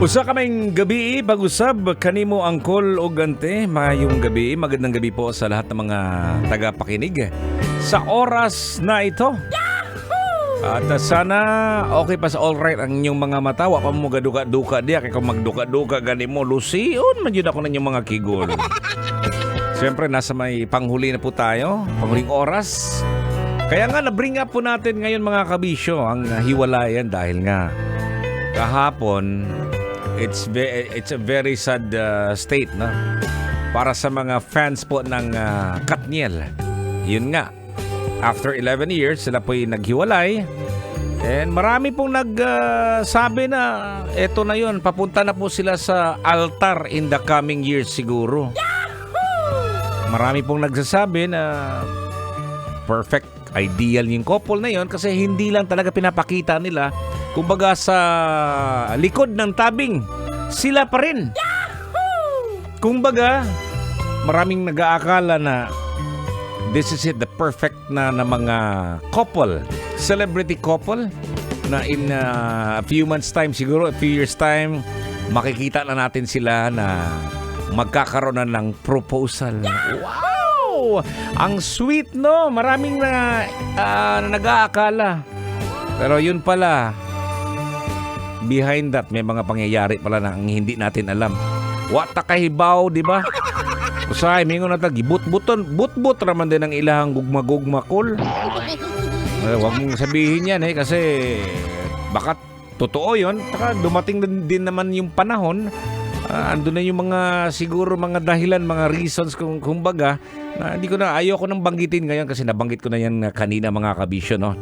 Usa kaming gabi pag-usab kanimo angkol og ante. Mayong gabi, magandang gabi po sa lahat ng mga tagapakinig sa oras na ito. At sana okay pa sa all right ang inyong mga mata. Wa pa mo gaduka-duka diya kay kung magduka-duka gani mo lusion man jud ako ninyong mga kigol. Siyempre nasa may panghuli na po tayo, panghuling oras. Kaya nga na-bring up po natin ngayon mga kabisyo ang hiwalayan dahil nga kahapon it's a very sad state no para sa mga fans po ng Katniel. Yun nga, after 11 years sila po'y naghiwalay and marami pong nagsabi na eto na yun, papunta na po sila sa altar in the coming years siguro. Marami pong nagsasabi na perfect, ideal yung couple na yun kasi hindi lang talaga pinapakita nila. Kumbaga sa likod ng tabing, sila pa rin. Kumbaga, maraming nag-aakala na this is it, the perfect na mga couple, celebrity couple, na in a few months time, siguro a few years time, makikita na natin sila na magkakaroon na ng proposal. Wow! Ang sweet, no? Maraming nag-aakala. Pero yun pala, behind that, may mga pangyayari pala na hindi natin alam. Wata kahibaw, di ba? Usay, mingon na tagi, but-but raman din ang ilahang gugma-gugmakol. Huwag mong sabihin yan kasi baka totoo yun. Taka dumating din naman yung panahon. Andun na yung mga siguro mga dahilan, mga reasons kumbaga na hindi ko na, ayoko nang banggitin ngayon kasi nabanggit ko na yan kanina mga kabisyo, no?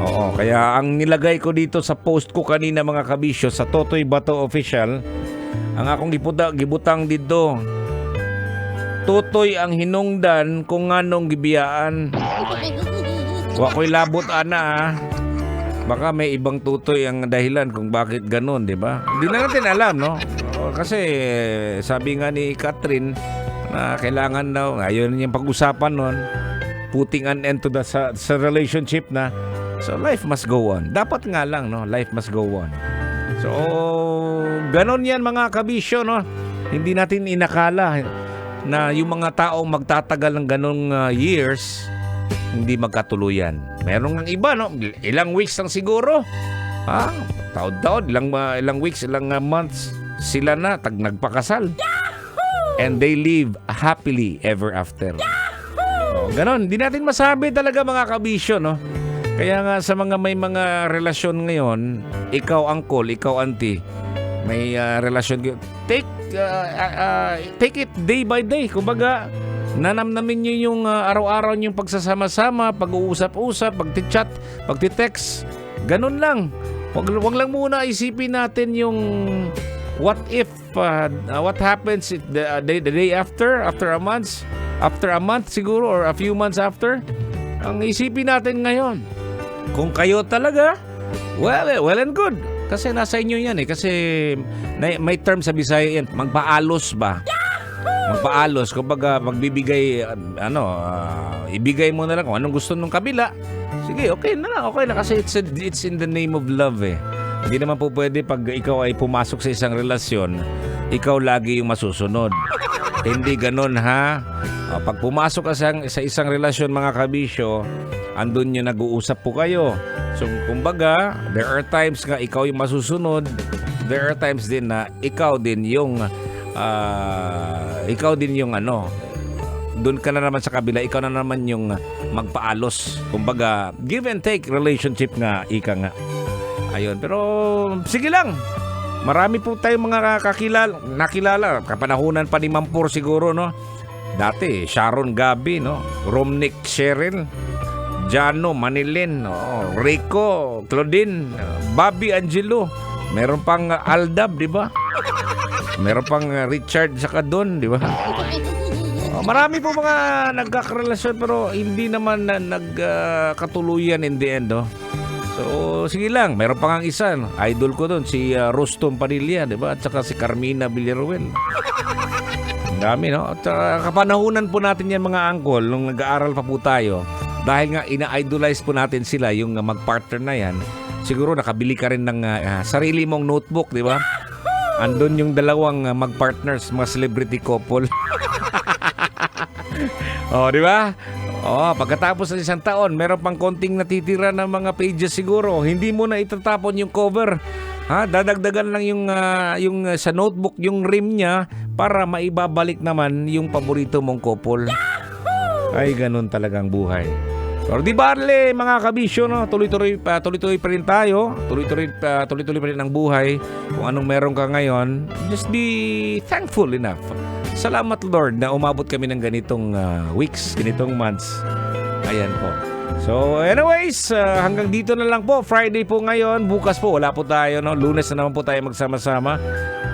Oo, kaya ang nilagay ko dito sa post ko kanina mga kabisyo sa Totoy Bato Official, ang akong gibutang dito, Totoy ang hinungdan kung anong gibiyaan. Wa ko'y labot ana baka may ibang tutoy ang dahilan kung bakit ganun, di ba? Hindi na natin alam, no? Kasi sabi nga ni Catherine na kailangan daw, ngayon yung pag-usapan nun, putting an end to the sa relationship na. So life must go on. Dapat nga lang, no? Life must go on. So ganon yan mga kabisyo, no? Hindi natin inakala na yung mga taong magtatagal ng ganong years hindi magkatuluyan. Meron ng iba, no? Ilang weeks lang siguro. Taon-taon, ilang weeks, ilang months sila na nagpakasal. And they live happily ever after. Ganon, hindi natin masabi talaga mga kabisyo, no? Kaya nga sa mga may mga relasyon ngayon, ikaw uncle, ikaw auntie, may relasyon, take it day by day. Kumbaga, nanamnamin nyo yung araw-araw yung pagsasama-sama, pag-uusap-usap, pag-chat, pag-text. Ganun lang. Wag lang muna isipin natin yung what if, what happens the day after a month siguro, or a few months after. Ang isipin natin ngayon, kung kayo talaga, well and good. Kasi nasa inyo yan kasi may term sa Bisaya yan, magpaalos ba? Magpaalos, kumbaga magbibigay, ibigay mo na lang kung anong gusto ng kabila. Sige, okay na kasi it's in the name of love eh. Hindi naman po pwede pag ikaw ay pumasok sa isang relasyon, ikaw lagi yung masusunod. Hindi ganun ha. Pag pumasok ka sa isang relasyon mga kabisyo, andun yung nag-uusap po kayo. So kumbaga, there are times nga ikaw yung masusunod. There are times din na ikaw din yung doon ka na naman sa kabila, ikaw na naman yung magpaalos. Kumbaga, give and take relationship nga, ika nga. Ayun, pero sige lang. Marami po tayong mga nakilala. Kapanahunan pa ni Mampur siguro, no? Dati, Sharon Gabi, no? Romnick Cheryl, Jano Manilin, Rico, Claudine, Bobby Angelo. Meron pang Aldab, di ba? Meron pang Richard saka Don, di ba? Marami po mga nagkakarelasyon pero hindi naman nagkatuluyan in the end, no? So, sige lang. Meron pa nga isa, no? Idol ko doon, si Rostom Padilla, di ba? At saka si Carmina Villaruel. Ang dami, no? At kapanahunan po natin yan mga angkol nung nag-aaral pa po tayo. Dahil nga ina-idolize po natin sila, yung mag-partner na yan. Siguro nakabili ka rin ng sarili mong notebook, di ba? Andun yung dalawang mag-partners, mga celebrity couple. Oh, di ba? Oh, pagkatapos ng isang taon, meron pang konting natitira ng mga pages siguro. Hindi mo na itatapon yung cover. Ha, dadagdagan lang yung sa notebook yung rim niya para maibabalik naman yung paborito mong couple. Ay, ganun talagang buhay. So, di bale mga kabisyo, no? Tuloy-tuloy pa rin tayo. Tuloy-tuloy pa rin ang buhay. Kung anong meron ka ngayon, just be thankful enough. Salamat Lord na umabot kami ng ganitong weeks, ganitong months. Ayan po. So anyways, hanggang dito na lang po. Friday po ngayon. Bukas po wala po tayo, no? Lunes na naman po tayo magsama-sama.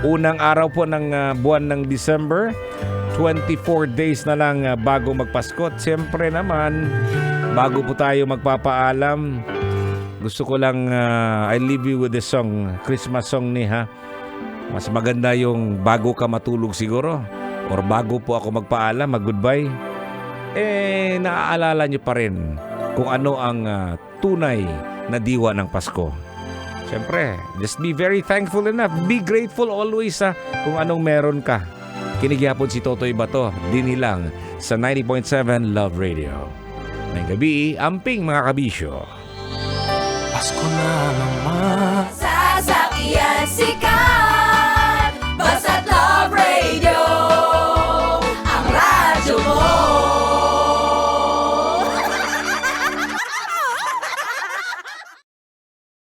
Unang araw po ng buwan ng December. 24 days na lang bago magpasko. At siyempre naman, bago po tayo magpapaalam, gusto ko lang I leave you with the song, Christmas song ni ha. Mas maganda yung bago ka matulog siguro. Or bago po ako magpaalam, mag-goodbye. Naaalala nyo pa rin kung ano ang tunay na diwa ng Pasko. Siyempre, just be very thankful enough. Be grateful always kung anong meron ka. Kinigyapon si Totoy Bato, dinilang sa 90.7 Love Radio. Ngayong gabi, amping mga kabisyo. Pasko na naman.